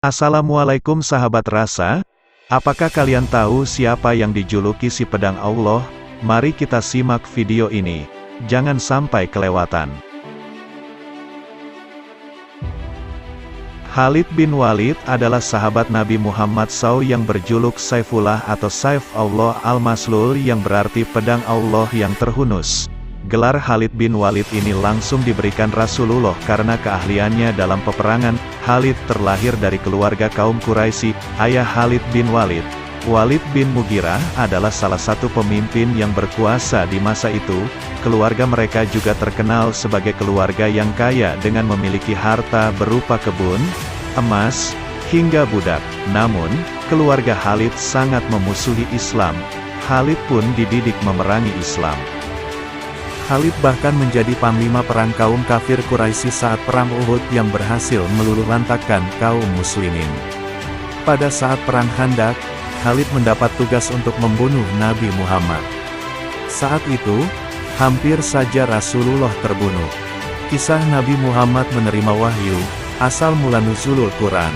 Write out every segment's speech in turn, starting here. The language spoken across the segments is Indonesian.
Assalamualaikum sahabat rasa, apakah kalian tahu siapa yang dijuluki si pedang Allah? Mari kita simak video ini, jangan sampai kelewatan. Khalid bin Walid adalah sahabat Nabi Muhammad SAW yang berjuluk Saifullah atau Saif Allah al-Maslul yang berarti pedang Allah yang terhunus. Gelar Khalid bin Walid ini langsung diberikan Rasulullah karena keahliannya dalam peperangan. Khalid terlahir dari keluarga kaum Quraisy, ayah Khalid bin Walid. Walid bin Mughirah adalah salah satu pemimpin yang berkuasa di masa itu. Keluarga mereka juga terkenal sebagai keluarga yang kaya dengan memiliki harta berupa kebun, emas, hingga budak. Namun, keluarga Khalid sangat memusuhi Islam. Khalid pun dididik memerangi Islam. Khalid bahkan menjadi panglima perang kaum kafir Quraisy saat perang Uhud yang berhasil meluluhlantakkan kaum muslimin. Pada saat perang Khandaq, Khalid mendapat tugas untuk membunuh Nabi Muhammad. Saat itu, hampir saja Rasulullah terbunuh. Kisah Nabi Muhammad menerima wahyu, asal mula nuzulul Quran.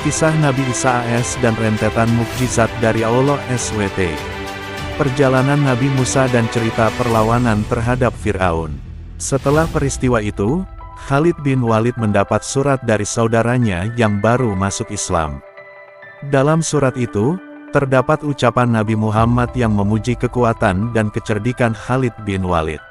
Kisah Nabi Isa AS dan rentetan mukjizat dari Allah SWT. Perjalanan Nabi Musa dan cerita perlawanan terhadap Fir'aun. Setelah peristiwa itu, Khalid bin Walid mendapat surat dari saudaranya yang baru masuk Islam. Dalam surat itu, terdapat ucapan Nabi Muhammad yang memuji kekuatan dan kecerdikan Khalid bin Walid.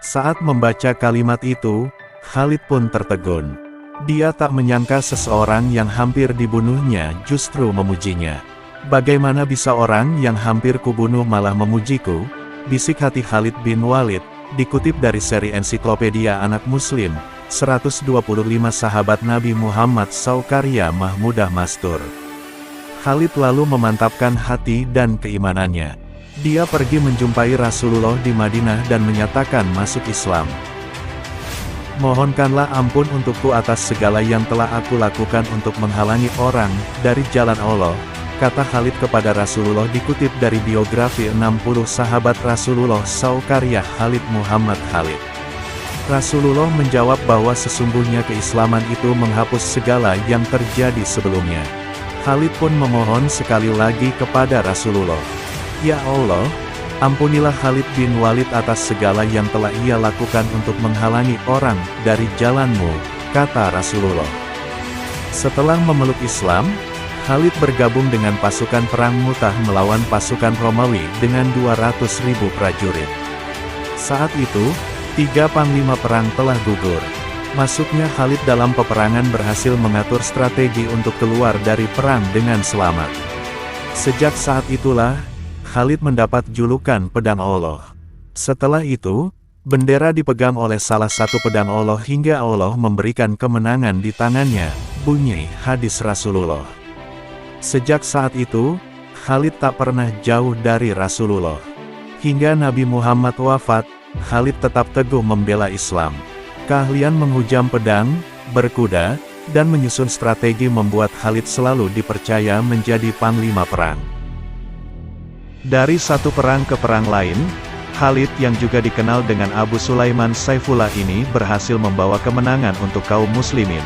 Saat membaca kalimat itu, Khalid pun tertegun. Dia tak menyangka seseorang yang hampir dibunuhnya justru memujinya. Bagaimana bisa orang yang hampir kubunuh malah memujiku? Bisik hati Khalid bin Walid, dikutip dari seri ensiklopedia anak muslim, 125 sahabat Nabi Muhammad SAW karya Mahmudah Mastur. Khalid lalu memantapkan hati dan keimanannya. Dia pergi menjumpai Rasulullah di Madinah dan menyatakan masuk Islam. Mohonkanlah ampun untukku atas segala yang telah aku lakukan untuk menghalangi orang dari jalan Allah, kata Khalid kepada Rasulullah dikutip dari biografi 60 sahabat Rasulullah SAW karya Khalid Muhammad Khalid. Rasulullah menjawab bahwa sesungguhnya keislaman itu menghapus segala yang terjadi sebelumnya. Khalid pun memohon sekali lagi kepada Rasulullah, "Ya Allah, ampunilah Khalid bin Walid atas segala yang telah ia lakukan untuk menghalangi orang dari jalan-Mu," kata Rasulullah. Setelah memeluk Islam, Khalid bergabung dengan pasukan perang Mu'tah melawan pasukan Romawi dengan 200.000 prajurit. Saat itu, 3 panglima perang telah gugur. Masuknya Khalid dalam peperangan berhasil mengatur strategi untuk keluar dari perang dengan selamat. Sejak saat itulah, Khalid mendapat julukan Pedang Allah. Setelah itu, bendera dipegang oleh salah satu pedang Allah hingga Allah memberikan kemenangan di tangannya, bunyi hadis Rasulullah. Sejak saat itu, Khalid tak pernah jauh dari Rasulullah. Hingga Nabi Muhammad wafat, Khalid tetap teguh membela Islam. Keahlian menghujam pedang, berkuda, dan menyusun strategi membuat Khalid selalu dipercaya menjadi panglima perang. Dari satu perang ke perang lain, Khalid yang juga dikenal dengan Abu Sulaiman Saifullah ini berhasil membawa kemenangan untuk kaum muslimin.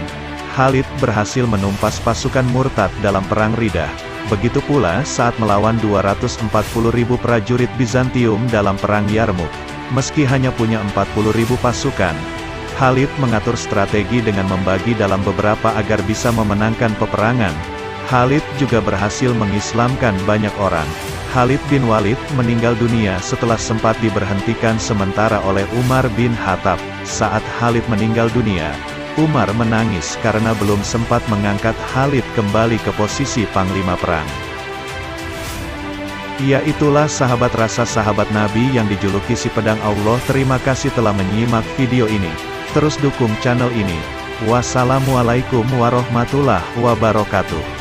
Khalid berhasil menumpas pasukan murtad dalam perang Riddah. Begitu pula saat melawan 240.000 prajurit Bizantium dalam perang Yarmuk. Meski hanya punya 40.000 pasukan, Khalid mengatur strategi dengan membagi dalam beberapa agar bisa memenangkan peperangan. Khalid juga berhasil mengislamkan banyak orang. Khalid bin Walid meninggal dunia setelah sempat diberhentikan sementara oleh Umar bin Khattab. Saat Khalid meninggal dunia, Umar menangis karena belum sempat mengangkat Khalid kembali ke posisi panglima perang. Ya, itulah sahabat rasa sahabat Nabi yang dijuluki si pedang Allah. Terima kasih telah menyimak video ini. Terus dukung channel ini. Wassalamualaikum warahmatullahi wabarakatuh.